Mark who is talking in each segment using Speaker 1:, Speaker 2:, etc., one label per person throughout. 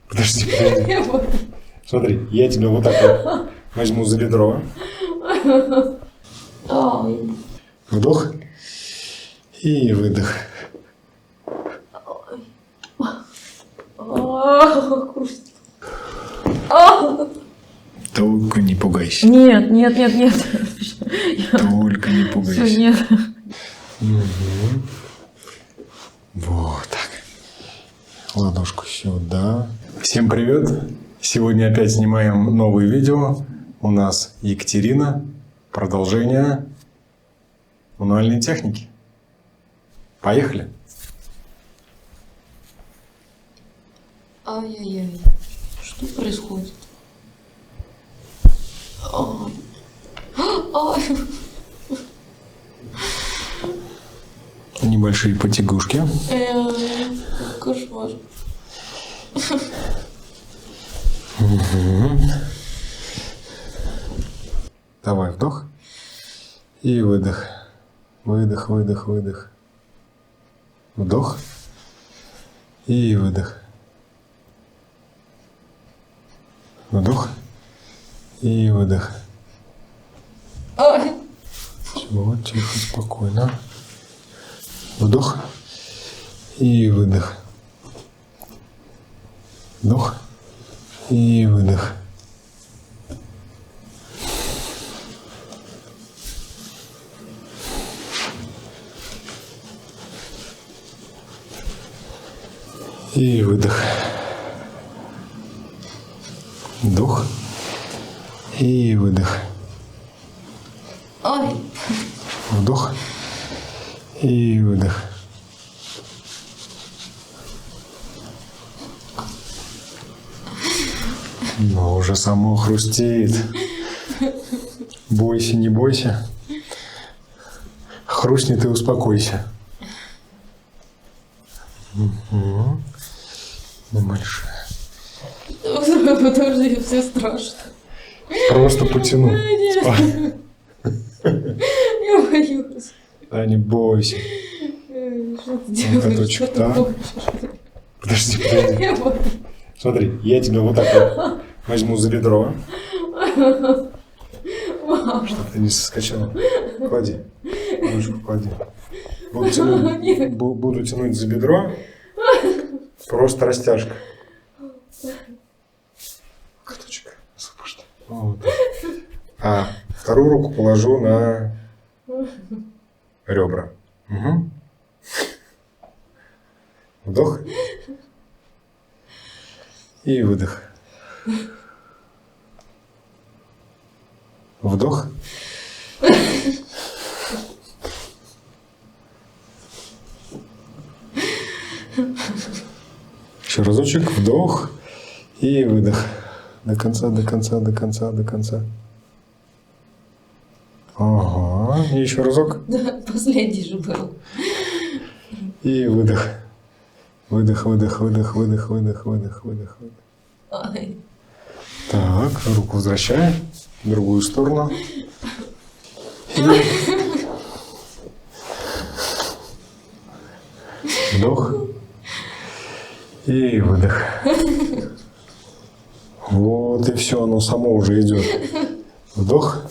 Speaker 1: Подожди. Смотри, я тебя вот так вот возьму за бедро. Вдох и выдох. Только не пугайся.
Speaker 2: Нет.
Speaker 1: Только не пугайся.
Speaker 2: Все, нет.
Speaker 1: Угу. Вот так. Ладошку сюда. Всем привет. Сегодня опять снимаем новые видео. У нас Екатерина. Продолжение мануальной техники. Поехали.
Speaker 2: Ай-яй-яй. Что происходит? Ай. Ай.
Speaker 1: Небольшие потягушки.
Speaker 2: Кошмар.
Speaker 1: Угу. Давай вдох и выдох. Выдох, выдох, выдох. Вдох и выдох. Вдох и выдох.
Speaker 2: Ай.
Speaker 1: Все, тихо, спокойно. Вдох и выдох. Вдох и выдох. И выдох. Вдох и выдох.
Speaker 2: Ай.
Speaker 1: Вдох и выдох. Но уже само хрустит. Бойся, не бойся. Хрустнет и успокойся. Угу. Небольшая.
Speaker 2: Подожди, все страшно.
Speaker 1: Просто потяну.
Speaker 2: Нет. Я боюсь.
Speaker 1: Да не бойся.
Speaker 2: Что ты делаешь?
Speaker 1: Ноготочек,
Speaker 2: Что ты
Speaker 1: да.
Speaker 2: хочешь?
Speaker 1: Подожди.
Speaker 2: Я боюсь.
Speaker 1: Смотри, я тебя вот так вот возьму за бедро. Чтобы ты не соскочила. Клади. Ручку клади. Буду тянуть за бедро. Просто растяжка. Ноготочек. Освобождай. Вот. А вторую руку положу на ребра. Угу. Вдох. И выдох. Вдох. Еще разочек. Вдох. И выдох. До конца, до конца, до конца, до конца. Ага. И еще разок.
Speaker 2: Да, последний же был.
Speaker 1: И выдох. Выдох, выдох, выдох, выдох, выдох, выдох, выдох, выдох.
Speaker 2: Ай.
Speaker 1: Так, руку возвращай в другую сторону. И вдох. И выдох. Вот и все, оно само уже идет. Вдох.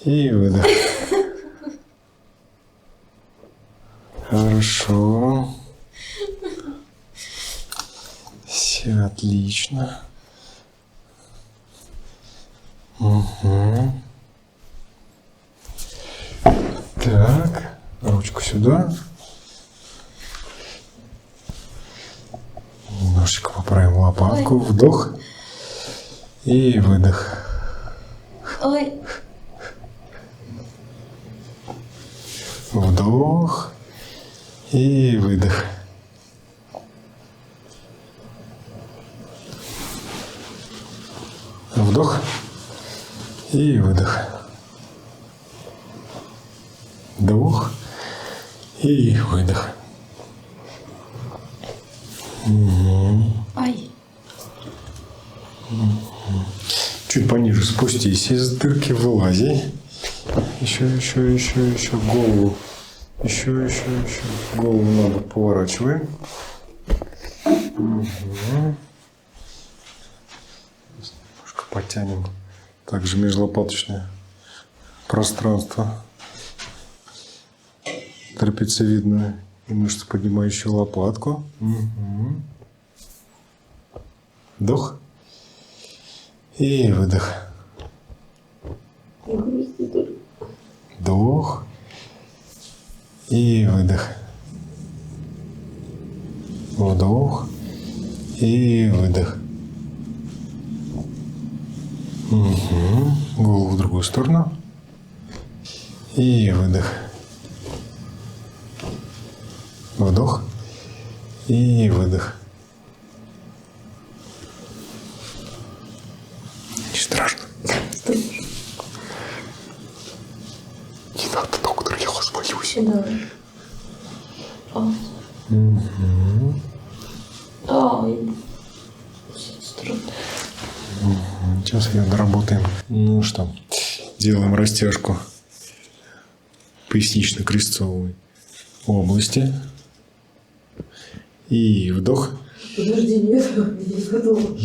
Speaker 1: И выдох. Хорошо. Все отлично. Угу. Так, ручку сюда. Немножечко поправим лопатку.
Speaker 2: Ой.
Speaker 1: Вдох и выдох.
Speaker 2: Ой.
Speaker 1: Вдох и выдох. Вдох и выдох. Вдох и выдох. Угу.
Speaker 2: Ай.
Speaker 1: Чуть пониже спустись из дырки, вылази. Еще голову. Еще голову на бок поворачиваем. Угу. Потянем также межлопаточное пространство. Трапециевидную и мышцу, поднимающую лопатку. Угу. Вдох. И выдох. Вдох. И выдох. Вдох. И выдох. Угу. Голову в другую сторону. И выдох. Вдох. И выдох. Не страшно. Не надо, доктор, я вас боюсь.
Speaker 2: Да.
Speaker 1: Угу.
Speaker 2: Ай. Страшно.
Speaker 1: Сейчас ее доработаем. Ну что, делаем растяжку пояснично-крестцовой области. И вдох.
Speaker 2: Подожди, нет, я не готова.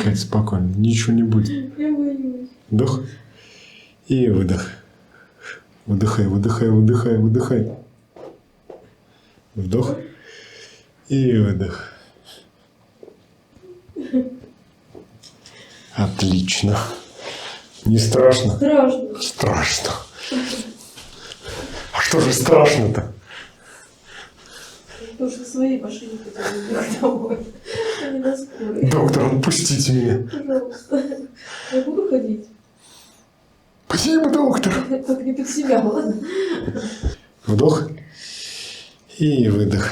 Speaker 1: Кать, спокойно, ничего не будет.
Speaker 2: Я боюсь.
Speaker 1: Вдох. И выдох. Выдыхай, выдыхай, выдыхай, выдыхай. Вдох. И выдох. Отлично. Не страшно?
Speaker 2: Страшно.
Speaker 1: Страшно. А что же страшно-то?
Speaker 2: Потому что своей машине хотели ехать домой. А не на скорой.
Speaker 1: Доктор, отпустите меня.
Speaker 2: Пожалуйста. Я буду ходить.
Speaker 1: Спасибо, доктор.
Speaker 2: Только не под себя, ладно?
Speaker 1: Вдох. И выдох.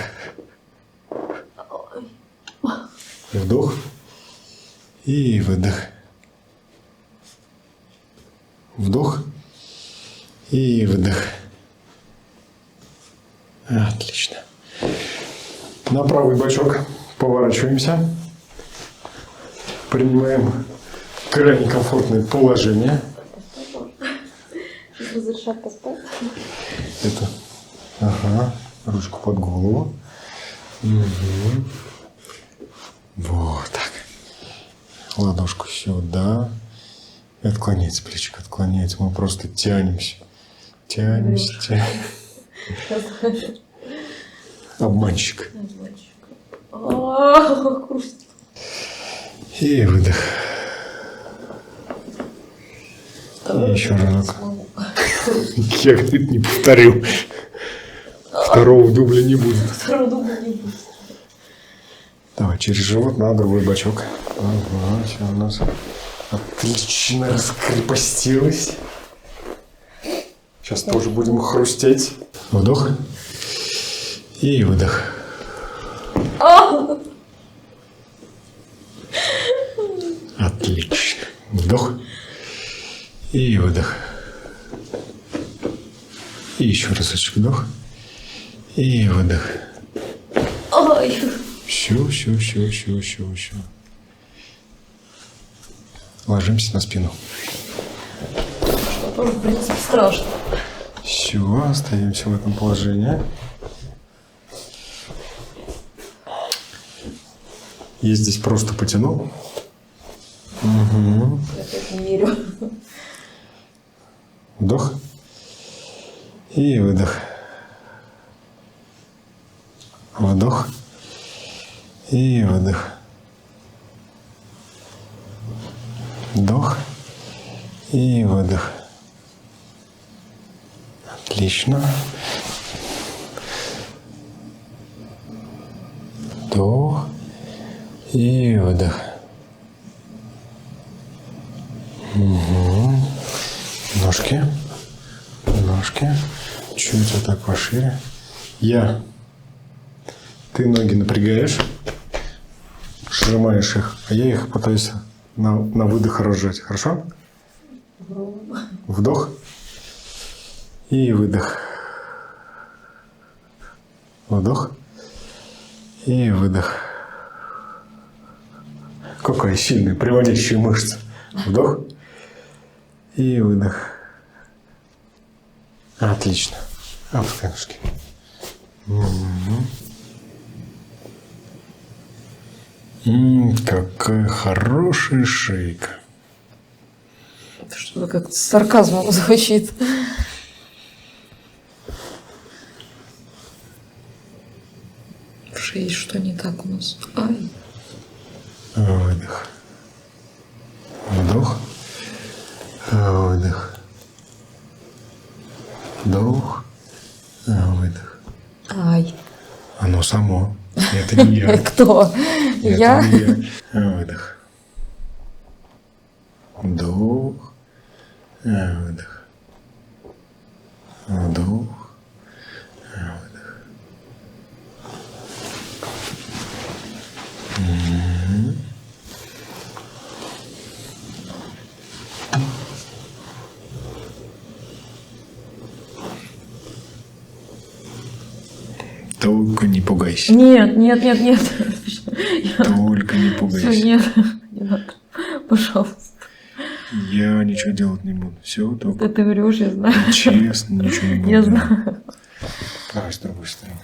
Speaker 1: Вдох. И выдох. Вдох. И выдох. Отлично. На правый бочок поворачиваемся. Принимаем крайне комфортное положение.
Speaker 2: Разрешат поспать?
Speaker 1: Это. Ага. Ручку под голову. Угу. Вот так. Ладошку сюда. И отклоняется плечико, отклоняется. Мы просто тянемся. Тянемся, тянемся. Обманщик.
Speaker 2: Хруст.
Speaker 1: И выдох. И еще разок. Я это не повторю. Второго дубля не будет.
Speaker 2: Второго дубля не будет.
Speaker 1: Давай через живот на другой бочок. Ага, все у нас отлично раскрепостилось. Сейчас тоже будем хрустеть. Вдох. И выдох. Отлично. Вдох. И выдох. И еще разочек вдох. И выдох.
Speaker 2: Ой.
Speaker 1: Все. Ложимся на спину.
Speaker 2: Что тоже, в принципе, страшно.
Speaker 1: Все, остаемся в этом положении. Я здесь просто потянул. Угу.
Speaker 2: Я так не верю.
Speaker 1: Вдох. И выдох. Вдох. И выдох. Вдох. И выдох. Отлично. Вдох. И выдох. Угу. Ножки. Ножки. Чуть вот так пошире. Ты ноги напрягаешь, сжимаешь их, а я их пытаюсь на выдох разжать. Хорошо? Вдох. И выдох. Вдох. И выдох. Какая сильная приводящая мышца. Вдох. И выдох. Отлично. Опускай ножки. Угу. Какая хорошая шейка.
Speaker 2: Что-то как с сарказмом звучит. В шее что не так у нас? Ай.
Speaker 1: Выдох. Вдох. Выдох. Вдох. Выдох.
Speaker 2: Ай.
Speaker 1: Оно само. Это не я.
Speaker 2: Кто?
Speaker 1: Это
Speaker 2: Я?
Speaker 1: не я. Выдох. Вдох. Выдох. Вдох. Выдох. Только не пугайся.
Speaker 2: Нет, нет, нет, нет.
Speaker 1: Только не
Speaker 2: Все,
Speaker 1: пугайся.
Speaker 2: нет, не надо. Пожалуйста.
Speaker 1: Я ничего делать не буду. Все, только
Speaker 2: Да ты врешь, я знаю.
Speaker 1: честно, ничего не буду.
Speaker 2: Я
Speaker 1: делать.
Speaker 2: знаю.
Speaker 1: Давай с другой стороны.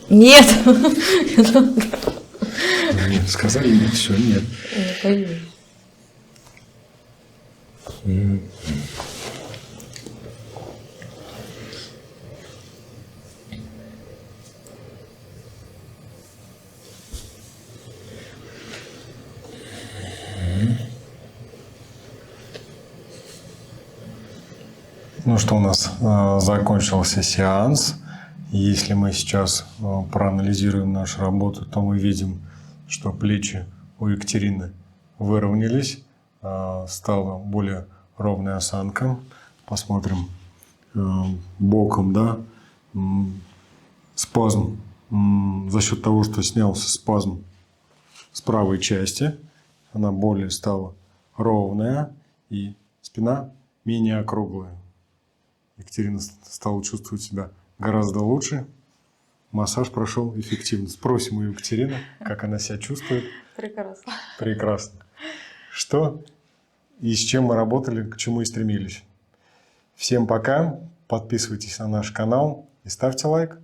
Speaker 2: Нет.
Speaker 1: Нет, сказали нет, все, нет.
Speaker 2: Я боюсь.
Speaker 1: Ну что, у нас закончился сеанс. Если мы сейчас проанализируем нашу работу, то мы видим, что плечи у Екатерины выровнялись, стала более ровная осанка. Посмотрим боком, да, спазм за счет того, что снялся спазм с правой части, она более стала ровная и спина менее округлая. Екатерина стала чувствовать себя гораздо лучше. Массаж прошел эффективно. Спросим у Екатерины, как она себя чувствует.
Speaker 2: Прекрасно.
Speaker 1: Прекрасно. Что и с чем мы работали, к чему и стремились. Всем пока. Подписывайтесь на наш канал и ставьте лайк.